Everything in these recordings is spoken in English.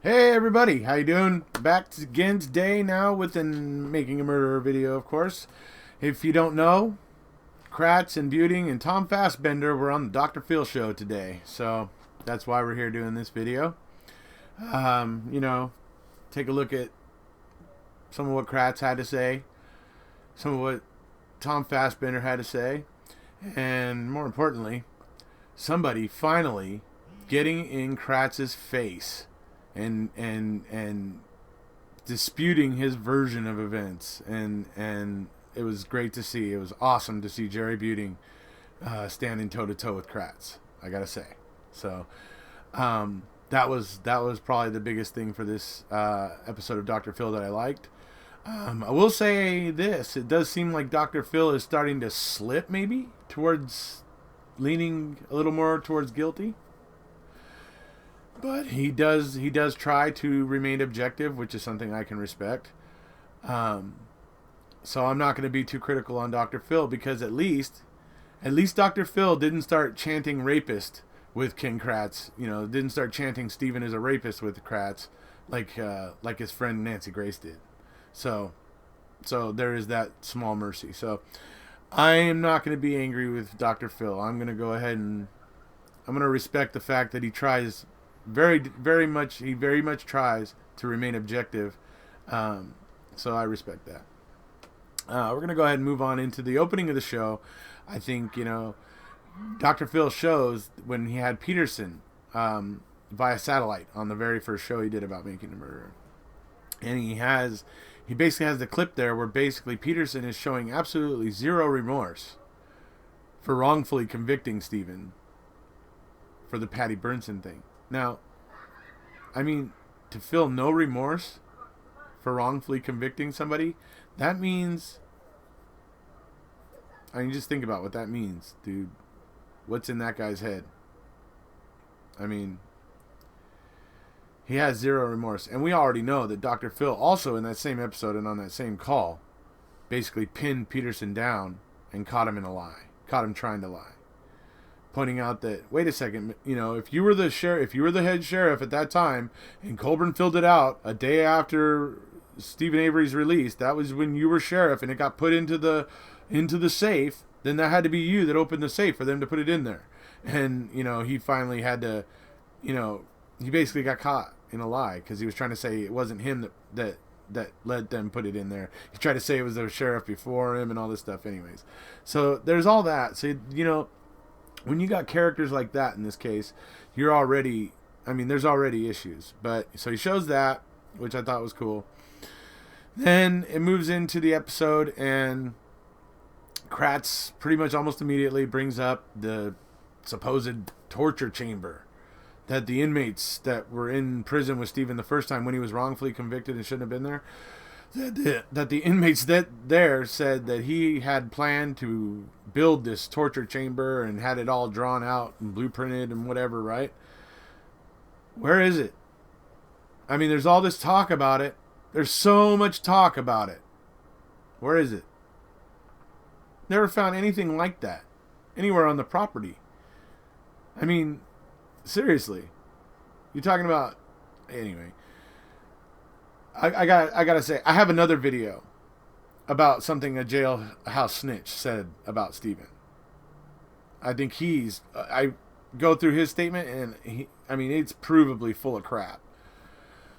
Hey everybody, how you doing? Back again today now with an Making a Murderer video, of course. If you don't know, Kratz and Buting and Tom Fassbender were on the Dr. Phil show today. So that's why we're here doing this video. Take a look at some of what Kratz had to say, some of what Tom Fassbender had to say, and more importantly, somebody finally getting in Kratz's face and disputing his version of events, and it was great to see. It was awesome to see Jerry Buting standing toe to toe with Kratz, I gotta say. So that was probably the biggest thing for this episode of Dr. Phil that I liked. I will say this: it does seem like Dr. Phil is starting to slip, maybe towards leaning a little more towards guilty. But he does try to remain objective, which is something I can respect. So I'm not going to be too critical on Dr. Phil, because at least Dr. Phil didn't start chanting rapist with King Kratz. Didn't start chanting Stephen is a rapist with Kratz like his friend Nancy Grace did. So there is that small mercy. So I am not going to be angry with Dr. Phil. I'm going to go ahead and I'm going to respect the fact that he tries very much tries to remain objective. So I respect that. We're going to go ahead and move on into the opening of the show. I think, Dr. Phil shows when he had Peterson via satellite on the very first show he did about Making a Murderer. And he basically has the clip there where basically Peterson is showing absolutely zero remorse for wrongfully convicting Stephen for the Patty Burnson thing. Now, I mean, to feel no remorse for wrongfully convicting somebody, that means, just think about what that means, dude. What's in that guy's head? I mean, he has zero remorse. And we already know that Dr. Phil also in that same episode and on that same call basically pinned Peterson down and caught him in a lie. Caught him trying to lie. Pointing out that, wait a second, if you were the head sheriff at that time and Colburn filled it out a day after Stephen Avery's release, that was when you were sheriff and it got put into the safe, then that had to be you that opened the safe for them to put it in there. And, he finally had to, he basically got caught in a lie because he was trying to say it wasn't him that let them put it in there. He tried to say it was the sheriff before him and all this stuff anyways. So there's all that. So, when you got characters like that in this case, there's already issues. But so he shows that, which I thought was cool. Then it moves into the episode, and Kratz pretty much almost immediately brings up the supposed torture chamber that the inmates that were in prison with Stephen the first time when he was wrongfully convicted and shouldn't have been there, that the inmates there said that he had planned to build this torture chamber and had it all drawn out and blueprinted and whatever, right? Where is it? There's all this talk about it. There's so much talk about it. Where is it? Never found anything like that anywhere on the property. Seriously. You're talking about... Anyway. I gotta say, I have another video about something a jailhouse snitch said about Stephen. I think I go through his statement and it's provably full of crap.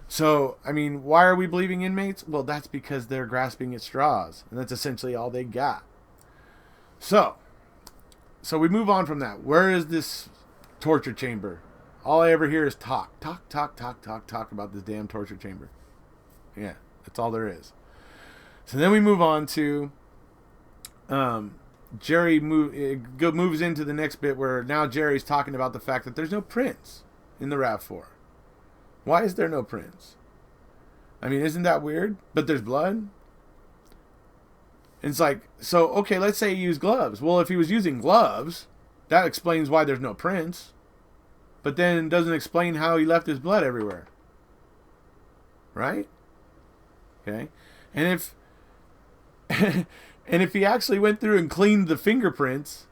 So, why are we believing inmates? Well, that's because they're grasping at straws, and that's essentially all they got. So we move on from that. Where is this torture chamber? All I ever hear is talk about this damn torture chamber. Yeah, that's all there is. So then we move on to Jerry moves into the next bit where now Jerry's talking about the fact that there's no prints in the RAV4. Why is there no prints? Isn't that weird? But there's blood. And it's like, so, okay, let's say he used gloves. Well, if he was using gloves, that explains why there's no prints. But then it doesn't explain how he left his blood everywhere. Right? Okay. And if he actually went through and cleaned the fingerprints,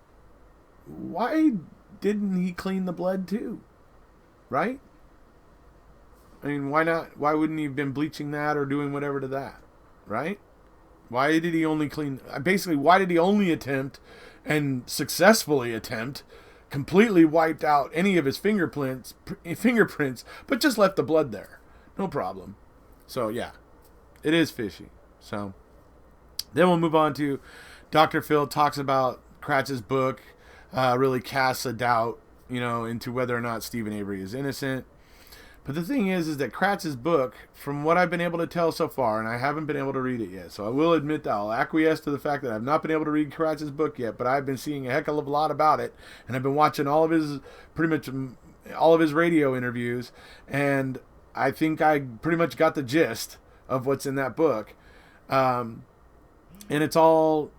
why didn't he clean the blood too? Right? I mean, why not? Why wouldn't he have been bleaching that or doing whatever to that? Right? Why did he only clean... Basically, why did he only attempt and successfully attempt completely wiped out any of his fingerprints, but just left the blood there? No problem. So, yeah. It is fishy. So, then we'll move on to Dr. Phil talks about Kratz's book, really casts a doubt, into whether or not Stephen Avery is innocent. But the thing is that Kratz's book, from what I've been able to tell so far, and I haven't been able to read it yet, so I will admit that I'll acquiesce to the fact that I've not been able to read Kratz's book yet, but I've been seeing a heck of a lot about it, and I've been watching pretty much all of his radio interviews, and I think I pretty much got the gist of what's in that book. And it's all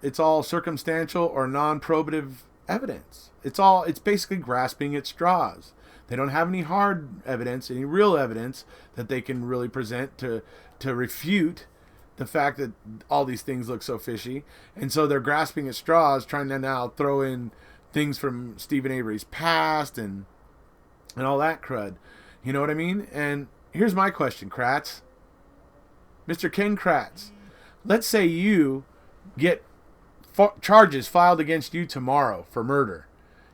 circumstantial or non-probative evidence. It's basically grasping at straws. They don't have any hard evidence, any real evidence that they can really present to refute the fact that all these things look so fishy. And so they're grasping at straws, trying to now throw in things from Stephen Avery's past and all that crud. You know what I mean? And here's my question, Kratz. Mr. Ken Kratz, let's say you get charges filed against you tomorrow for murder.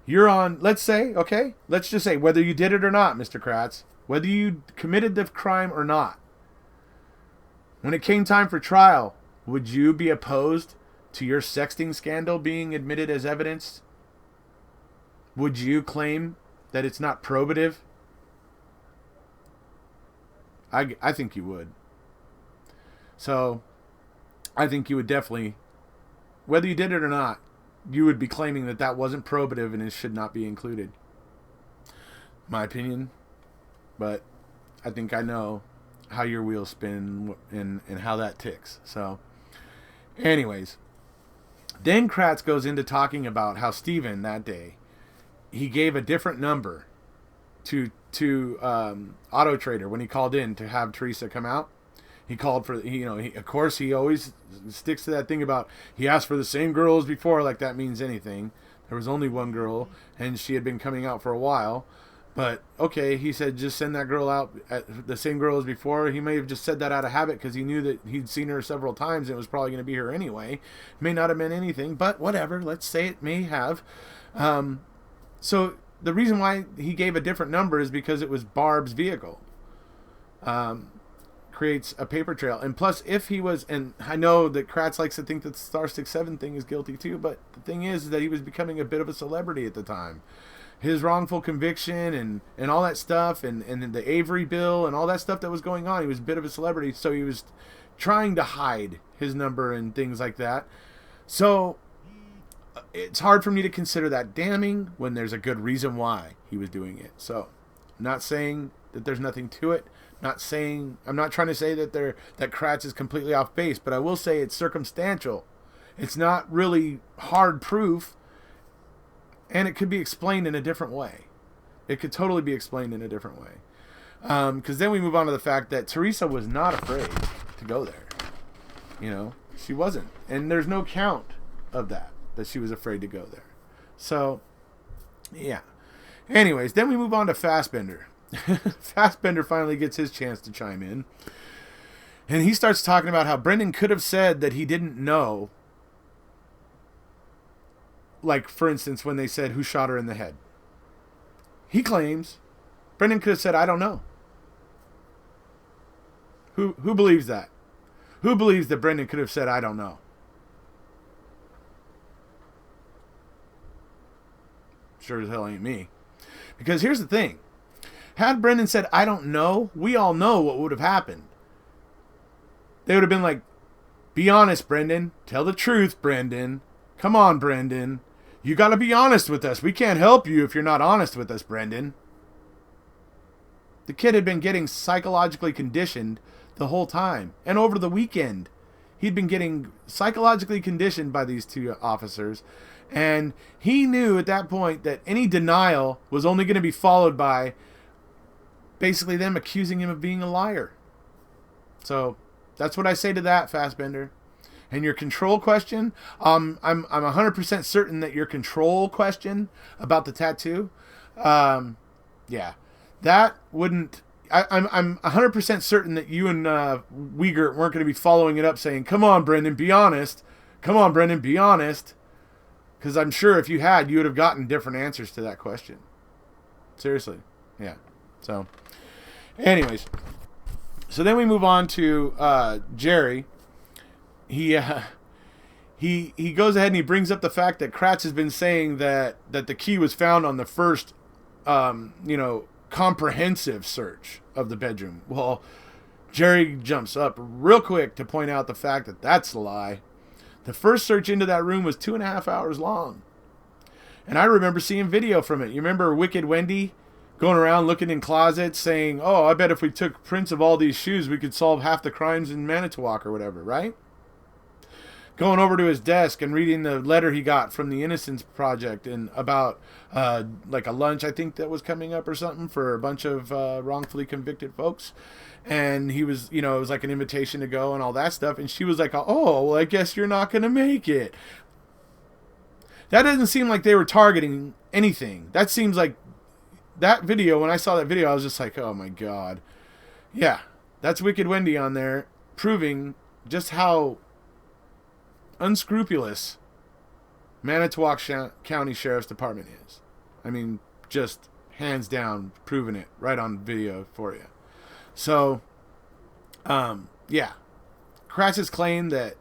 You're on, let's just say, whether you did it or not, Mr. Kratz, whether you committed the crime or not. When it came time for trial, would you be opposed to your sexting scandal being admitted as evidence? Would you claim that it's not probative? I think you would. So, I think you would definitely, whether you did it or not, you would be claiming that that wasn't probative and it should not be included. My opinion. But I think I know how your wheels spin and how that ticks. So, anyways. Then Kratz goes into talking about how Stephen, that day, he gave a different number to Auto Trader when he called in to have Teresa come out. He called for, of course, he always sticks to that thing about he asked for the same girl as before, like that means anything. There was only one girl, and she had been coming out for a while. But, okay, he said just send that girl out, the same girl as before. He may have just said that out of habit because he knew that he'd seen her several times and it was probably going to be her anyway. May not have meant anything, but whatever. Let's say it may have. So the reason why he gave a different number is because it was Barb's vehicle. Creates a paper trail. And plus, if he was, and I know that Kratz likes to think that the Star 67 thing is guilty too, but the thing is that he was becoming a bit of a celebrity at the time. His wrongful conviction and all that stuff, and the Avery bill and all that stuff that was going on, he was a bit of a celebrity, so he was trying to hide his number and things like that. So it's hard for me to consider that damning when there's a good reason why he was doing it. So I'm not saying that there's nothing to it. I'm not trying to say that Kratz is completely off base, but I will say it's circumstantial. It's not really hard proof, and it could be explained in a different way. It could totally be explained in a different way. Because then we move on to the fact that Teresa was not afraid to go there. She wasn't. And there's no count of that she was afraid to go there. So, yeah. Anyways, then we move on to Fassbender. Fassbender finally gets his chance to chime in. And he starts talking about how Brendan could have said that he didn't know. Like, for instance, when they said who shot her in the head. He claims Brendan could have said, I don't know. Who believes that? Who believes that Brendan could have said, I don't know? Sure as hell ain't me. Because here's the thing. Had Brendan said, I don't know, we all know what would have happened. They would have been like, be honest, Brendan. Tell the truth, Brendan. Come on, Brendan. You got to be honest with us. We can't help you if you're not honest with us, Brendan. The kid had been getting psychologically conditioned the whole time. And over the weekend, he'd been getting psychologically conditioned by these two officers. And he knew at that point that any denial was only going to be followed by basically them accusing him of being a liar. So that's what I say to that, Fassbender. And your control question, I'm 100% certain that your control question about the tattoo, yeah, that wouldn't, I'm 100% certain that you and Wiegert weren't going to be following it up saying, "Come on, Brendan, be honest. Come on, Brendan, be honest." Because I'm sure if you had, you would have gotten different answers to that question. Seriously, yeah. So, anyways, so then we move on to Jerry. He goes ahead and he brings up the fact that Kratz has been saying that the key was found on the first, comprehensive search of the bedroom. Well, Jerry jumps up real quick to point out the fact that that's a lie. The first search into that room was 2.5 hours long. And I remember seeing video from it. You remember Wicked Wendy going around looking in closets saying, "Oh, I bet if we took prints of all these shoes, we could solve half the crimes in Manitowoc," or whatever, right? Going over to his desk and reading the letter he got from the Innocence Project and about like a lunch, I think, that was coming up or something for a bunch of wrongfully convicted folks. And he was, it was like an invitation to go and all that stuff. And she was like, "Oh, well, I guess you're not going to make it." That doesn't seem like they were targeting anything. That seems like that video, when I saw that video, I was just like, oh my God. Yeah, that's Wicked Wendy on there proving just how unscrupulous Manitowoc County Sheriff's Department is. I mean, just hands down proving it right on video for you. So, yeah, Kratz's claim that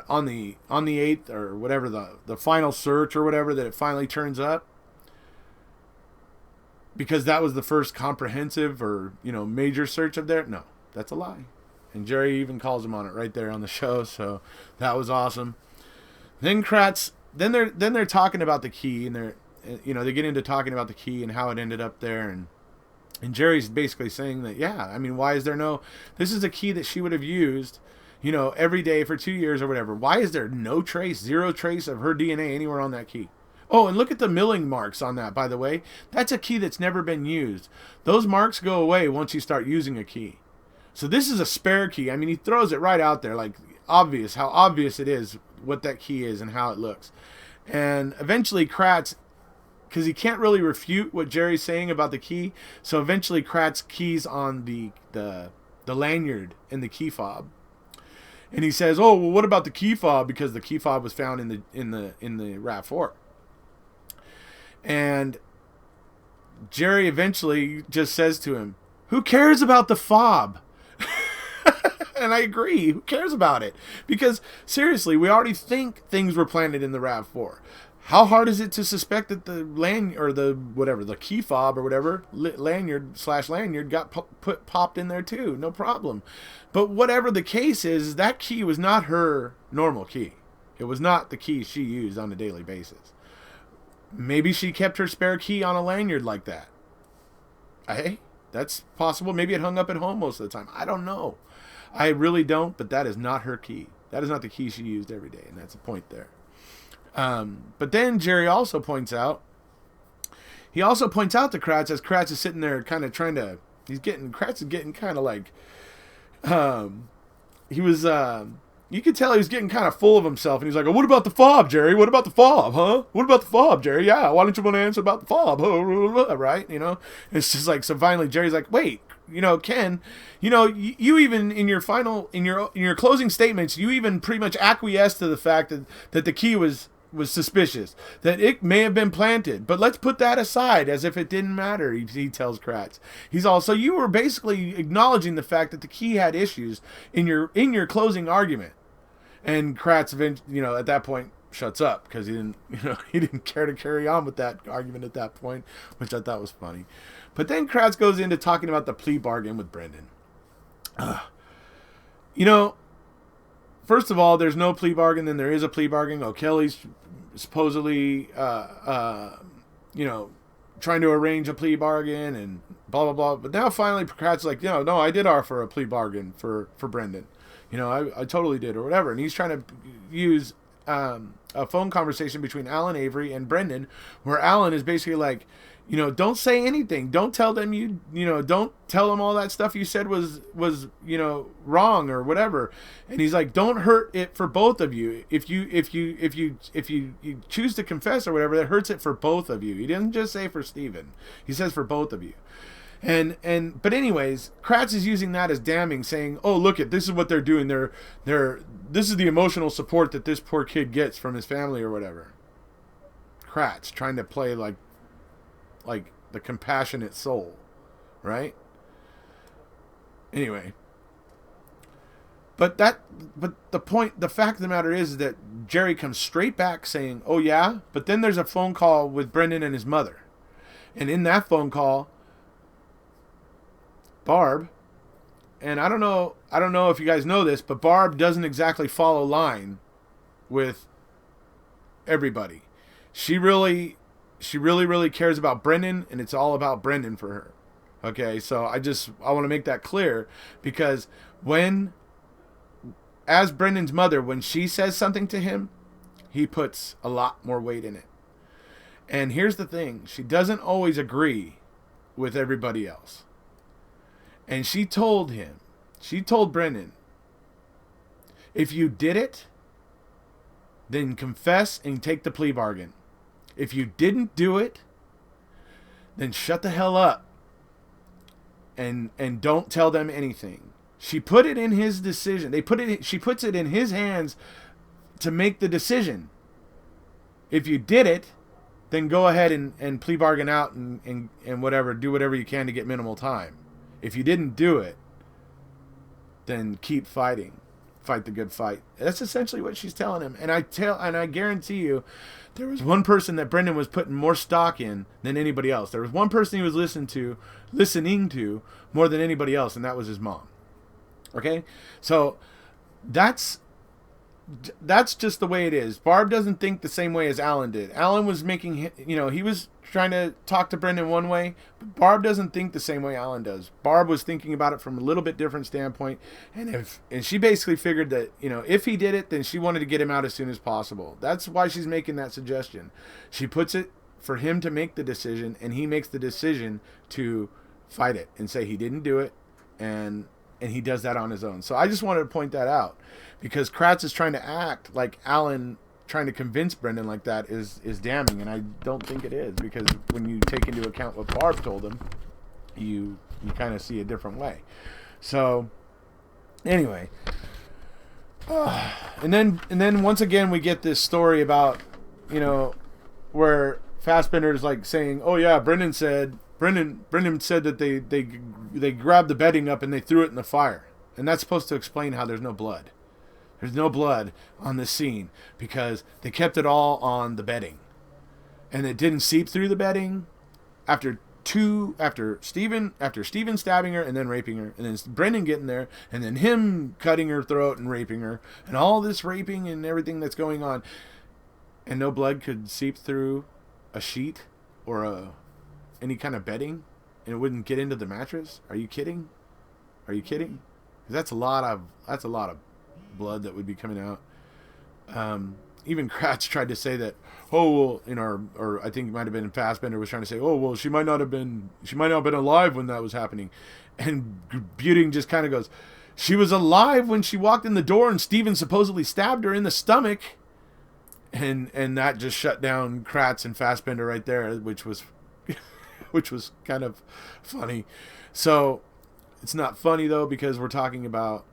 on the 8th or whatever, the final search or whatever, that it finally turns up because that was the first comprehensive or major search of there. No, that's a lie. And Jerry even calls him on it right there on the show, so that was awesome. Then Kratz, then they're talking about the key, and they get into talking about the key and how it ended up there, and Jerry's basically saying that, yeah, I mean, why is there this is a key that she would have used, every day for 2 years or whatever. Why is there zero trace of her DNA anywhere on that key? Oh, and look at the milling marks on that, by the way. That's a key that's never been used. Those marks go away once you start using a key. So this is a spare key. I mean, he throws it right out there, like how obvious it is what that key is and how it looks. And eventually Kratz, because he can't really refute what Jerry's saying about the key, so eventually Kratz keys on the lanyard in the key fob. And he says, "Oh, well, what about the key fob?" Because the key fob was found in the RAV4. And Jerry eventually just says to him, "Who cares about the fob?" And I agree. Who cares about it? Because seriously, we already think things were planted in the RAV4. How hard is it to suspect that the the key fob or whatever, lanyard got popped in there too? No problem. But whatever the case is, that key was not her normal key. It was not the key she used on a daily basis. Maybe she kept her spare key on a lanyard like that. Hey, that's possible. Maybe it hung up at home most of the time. I don't know. I really don't, but that is not her key. That is not the key she used every day, and that's the point there. But then Jerry also points out to Kratz, as Kratz is sitting there kind of trying to, Kratz is getting kind of like, you could tell he was getting kind of full of himself, and he's like, "Oh, what about the fob, Jerry? What about the fob, huh? What about the fob, Jerry? Yeah, why don't you want to answer about the fob?" Right? It's just like, so finally Jerry's like, "Wait, Ken, you even in your closing statements, you even pretty much acquiesced to the fact that the key was suspicious, that it may have been planted, but let's put that aside as if it didn't matter," he tells Kratz. So you were basically acknowledging the fact that the key had issues in your closing argument. And Kratz, at that point shuts up because he didn't care to carry on with that argument at that point, which I thought was funny. But then Kratz goes into talking about the plea bargain with Brendan. First of all, there's no plea bargain, then there is a plea bargain. O'Kelly's supposedly, trying to arrange a plea bargain and blah, blah, blah. But now finally Kratz is like, no, I did offer a plea bargain for Brendan. I totally did, or whatever. And he's trying to use a phone conversation between Alan Avery and Brendan, where Alan is basically like, don't say anything. Don't tell them don't tell them all that stuff you said was wrong or whatever. And he's like, don't hurt it for both of you. If you choose to confess or whatever, that hurts it for both of you. He didn't just say for Steven. He says for both of you. But anyways, Kratz is using that as damning, saying, "Oh, look at this is what they're doing. This is the emotional support that this poor kid gets from his family or whatever." Kratz trying to play like the compassionate soul, right? Anyway, but the fact of the matter is that Jerry comes straight back saying, "Oh yeah," but then there's a phone call with Brendan and his mother, and in that phone call, Barb, and I don't know if you guys know this, but Barb doesn't exactly follow line with everybody. She really cares about Brendan, and it's all about Brendan for her. Okay, so I want to make that clear, because as Brendan's mother, when she says something to him, he puts a lot more weight in it. And here's the thing, she doesn't always agree with everybody else. And she told Brendan, if you did it, then confess and take the plea bargain. If you didn't do it, then shut the hell up and don't tell them anything. She put it in his decision. She puts it in his hands to make the decision. If you did it, then go ahead and plea bargain out and whatever, do whatever you can to get minimal time. If you didn't do it, then keep fighting. Fight the good fight. That's essentially what she's telling him. And I guarantee you, there was one person that Brendan was putting more stock in than anybody else. There was one person he was listening to more than anybody else, and that was his mom. Okay? So that's just the way it is. Barb doesn't think the same way as Alan did. Alan was he was trying to talk to Brendan one way, but Barb doesn't think the same way Alan does. Barb was thinking about it from a little bit different standpoint, and she basically figured that, if he did it, then she wanted to get him out as soon as possible. That's why she's making that suggestion. She puts it for him to make the decision, and he makes the decision to fight it and say he didn't do it, and he does that on his own. So I just wanted to point that out, because Kratz is trying to act like Alan trying to convince Brendan like that is damning, and I don't think it is, because when you take into account what Barb told him, you kind of see a different way. So anyway, and then once again we get this story about, where Fassbender is like saying, "Oh yeah, Brendan said that they grabbed the bedding up and they threw it in the fire," and that's supposed to explain how there's no blood. There's no blood on this scene because they kept it all on the bedding, and it didn't seep through the bedding after Stephen stabbing her and then raping her, and then Brendan getting there, and then him cutting her throat and raping her, and all this raping and everything that's going on, and no blood could seep through a sheet or any kind of bedding, and it wouldn't get into the mattress. Are you kidding? Because that's a lot of blood that would be coming out. Even Kratz tried to say that, or I think it might have been Fassbender was trying to say, "Oh well, she might not have been alive when that was happening," and Buting just kind of goes, "She was alive when she walked in the door and Steven supposedly stabbed her in the stomach," and that just shut down Kratz and Fassbender right there, which was kind of funny. So it's not funny though, because we're talking about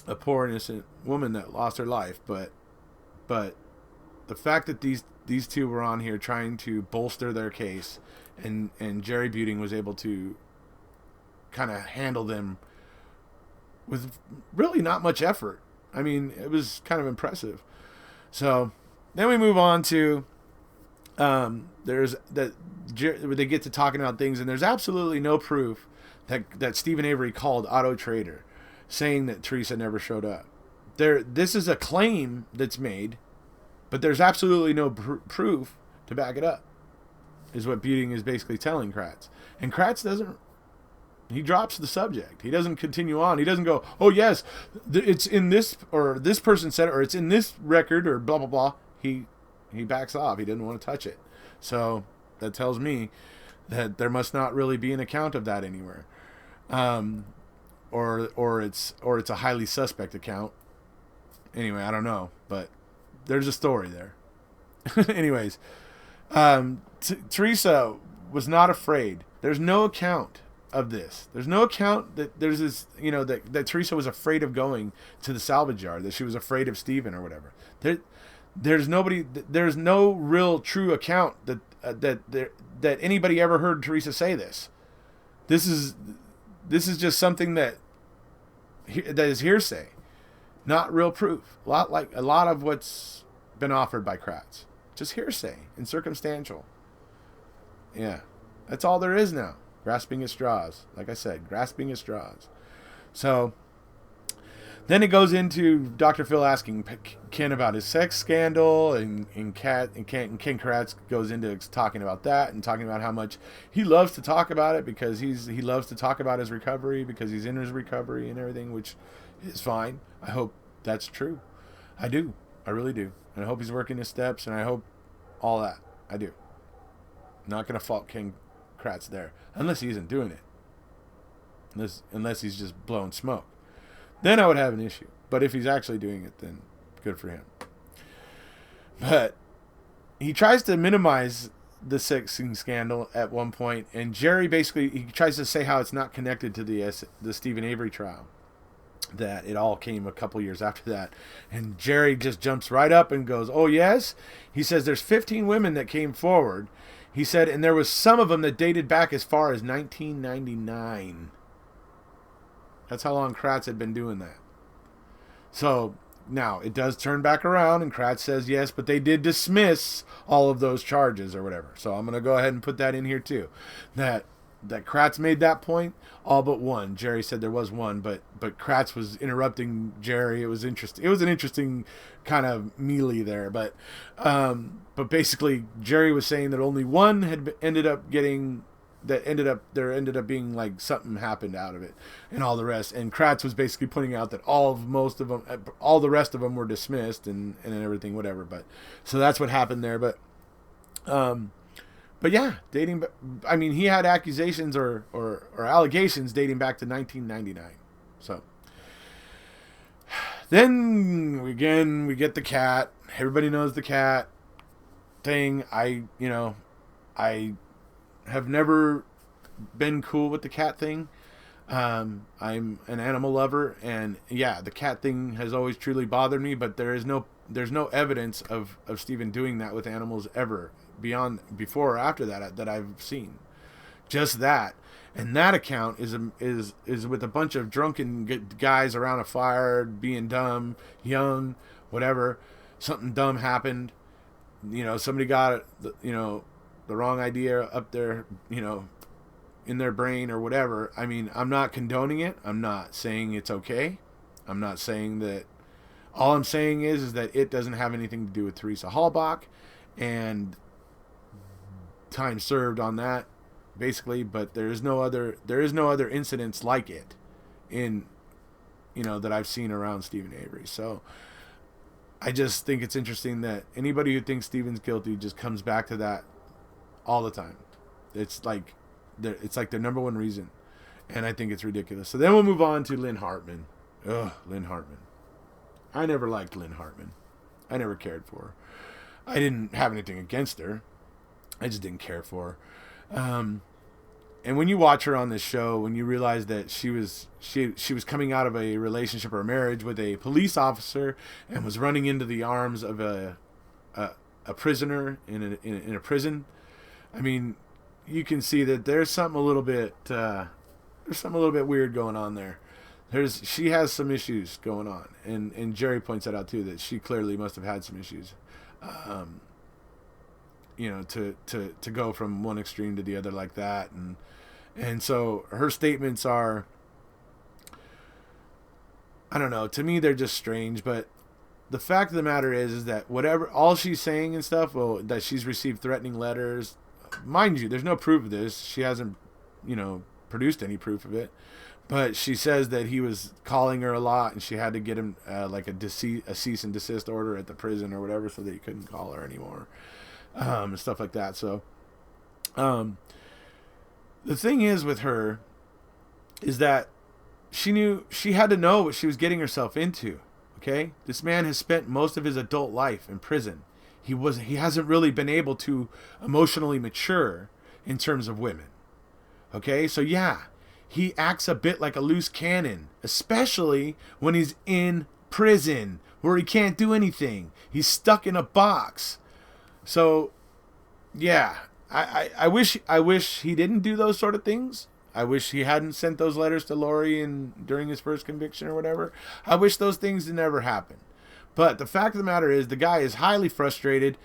a poor innocent woman that lost her life, but the fact that these two were on here trying to bolster their case, and Jerry Buting was able to kind of handle them with really not much effort. I mean, it was kind of impressive. So then we move on to there's that they get to talking about things, and there's absolutely no proof that Stephen Avery called Otto traitor, saying that Teresa never showed up. This is a claim that's made, but there's absolutely no proof to back it up, is what Buting is basically telling Kratz. And Kratz he drops the subject. He doesn't continue on. He doesn't go, "Oh yes, it's in this," or "this person said it," or "it's in this record," or blah, blah, blah. He backs off. He doesn't want to touch it. So that tells me that there must not really be an account of that anywhere. Or it's a highly suspect account. Anyway, I don't know, but there's a story there. Anyways, Teresa was not afraid. There's no account of this. There's no account that there's this, that Teresa was afraid of going to the salvage yard, that she was afraid of Stephen or whatever. There's no real true account that anybody ever heard Teresa say this. This is just something that is hearsay, not real proof. A lot of what's been offered by Kratz, just hearsay and circumstantial. Yeah, that's all there is now. Grasping at straws, like I said, grasping at straws. So then it goes into Dr. Phil asking Ken about his sex scandal, and Ken Kratz goes into talking about that and talking about how much he loves to talk about it because he loves to talk about his recovery because he's in his recovery and everything, which is fine. I hope that's true. I do. I really do. And I hope he's working his steps, and I hope all that. I do. I'm not going to fault Ken Kratz there, unless he isn't doing it. Unless he's just blowing smoke. Then I would have an issue. But if he's actually doing it, then good for him. But he tries to minimize the sexing scandal at one point, and Jerry he tries to say how it's not connected to the Stephen Avery trial, that it all came a couple years after that. And Jerry just jumps right up and goes, oh yes? He says there's 15 women that came forward. He said, and there was some of them that dated back as far as 1999. That's how long Kratz had been doing that. So now it does turn back around, and Kratz says yes, but they did dismiss all of those charges or whatever. So I'm going to go ahead and put that in here too. That Kratz made that point, all but one. Jerry said there was one, but Kratz was interrupting Jerry. It was interesting. It was an interesting kind of melee there, but basically Jerry was saying that only one had ended up being like something happened out of it, and all the rest. And Kratz was basically pointing out that all the rest of them were dismissed and everything, whatever. But so that's what happened there. But yeah, he had accusations or allegations dating back to 1999. So then we get the cat. Everybody knows the cat thing. I have never been cool with the cat thing. I'm an animal lover, and yeah, the cat thing has always truly bothered me, but there's no evidence of Stephen doing that with animals ever, before or after that I've seen. Just that. And that account is with a bunch of drunken guys around a fire, being dumb, young, whatever. Something dumb happened. Somebody got the wrong idea up there, in their brain or whatever. I mean, I'm not condoning it. I'm not saying it's okay. I'm not saying that. All I'm saying is that it doesn't have anything to do with Teresa Halbach, and time served on that, basically. But there is no other incidents like it in, that I've seen around Stephen Avery. So I just think it's interesting that anybody who thinks Stephen's guilty just comes back to that all the time. It's like their number one reason, and I think it's ridiculous. So then we'll move on to Lynne Hartman. Ugh, Lynne Hartman. I never liked Lynne Hartman. I never cared for her. I didn't have anything against her. I just didn't care for her. And when you watch her on this show, when you realize that she was coming out of a relationship or a marriage with a police officer and was running into the arms of a prisoner in a prison, I mean, you can see that there's something a little bit weird going on there. She has some issues going on, and Jerry points that out too, that she clearly must have had some issues, to go from one extreme to the other like that, and so her statements are, I don't know, to me they're just strange. But the fact of the matter is that all she's saying and stuff, that she's received threatening letters. Mind you, there's no proof of this. She hasn't, produced any proof of it. But she says that he was calling her a lot, and she had to get him like a cease and desist order at the prison or whatever, so that he couldn't call her anymore, and stuff like that. So, the thing is with her is that she had to know what she was getting herself into. Okay, this man has spent most of his adult life in prison. He hasn't really been able to emotionally mature in terms of women. Okay, so yeah, he acts a bit like a loose cannon, especially when he's in prison where he can't do anything. He's stuck in a box. So, yeah, I wish he didn't do those sort of things. I wish he hadn't sent those letters to Lori during his first conviction or whatever. I wish those things did never happen. But the fact of the matter is, the guy is highly frustrated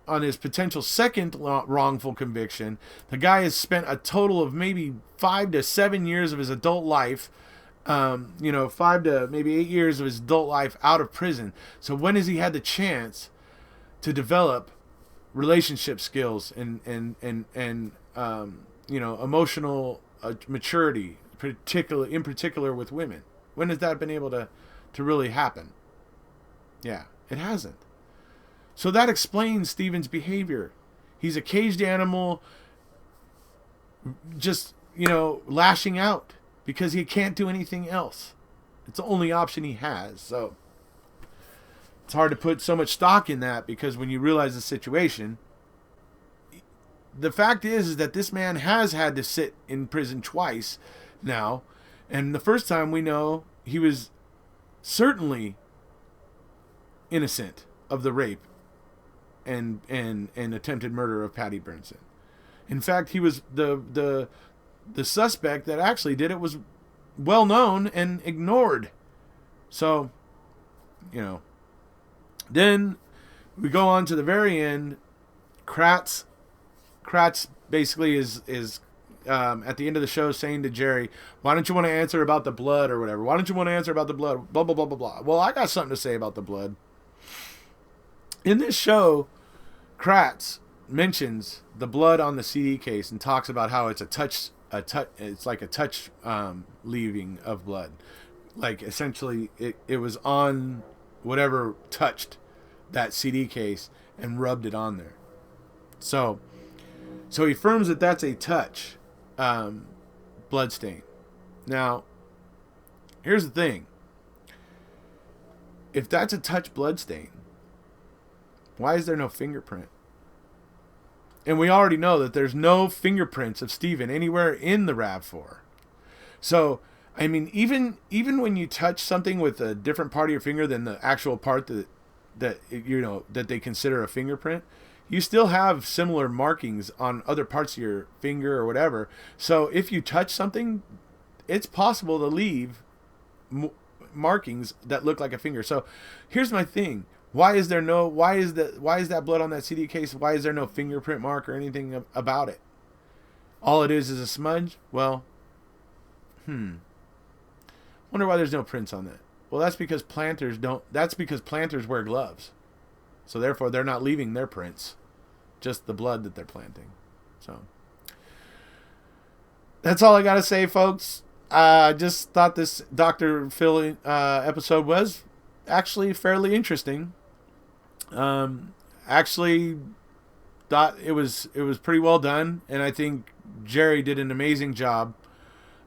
on his potential second wrongful conviction. The guy has spent a total of maybe 5 to 7 years of his adult life, 5 to maybe 8 years of his adult life out of prison. So when has he had the chance to develop relationship skills and emotional maturity, in particular with women? When has that been able to really happen? Yeah, it hasn't. So that explains Stephen's behavior. He's a caged animal, just, lashing out because he can't do anything else. It's the only option he has. So it's hard to put so much stock in that, because when you realize the situation, the fact is that this man has had to sit in prison twice now. And the first time, we know he was certainly innocent of the rape and attempted murder of Patty Burnson. In fact, he was the suspect that actually did it was well known and ignored. So, then we go on to the very end. Kratz basically is at the end of the show saying to Jerry, why don't you want to answer about the blood or whatever? Why don't you want to answer about the blood? Blah, blah, blah, blah, blah. Well, I got something to say about the blood. In this show, Kratz mentions the blood on the CD case and talks about how it's it's like a touch leaving of blood. Like, essentially, it was on whatever touched that CD case and rubbed it on there. So he affirms that that's a touch blood stain. Now, here's the thing. If that's a touch blood stain, why is there no fingerprint? And we already know that there's no fingerprints of Stephen anywhere in the RAV4. So, I mean, even when you touch something with a different part of your finger than the actual part that they consider a fingerprint, you still have similar markings on other parts of your finger or whatever. So if you touch something, it's possible to leave markings that look like a finger. So here's my thing. Why is that blood on that CD case? Why is there no fingerprint mark or anything about it? All it is a smudge? Well, wonder why there's no prints on that. Well, that's because planters wear gloves. So therefore they're not leaving their prints, just the blood that they're planting. So that's all I got to say, folks. I just thought this Dr. Phil episode was actually fairly interesting. Actually thought it was pretty well done, and I think Jerry did an amazing job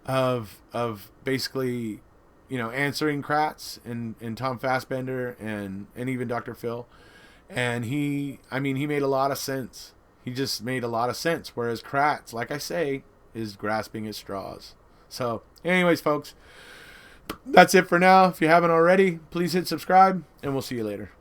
of basically, answering Kratz and Tom Fassbender and even Dr. Phil. And he made a lot of sense. He just made a lot of sense. Whereas Kratz, like I say, is grasping at straws. So, anyways, folks, that's it for now. If you haven't already, please hit subscribe, and we'll see you later.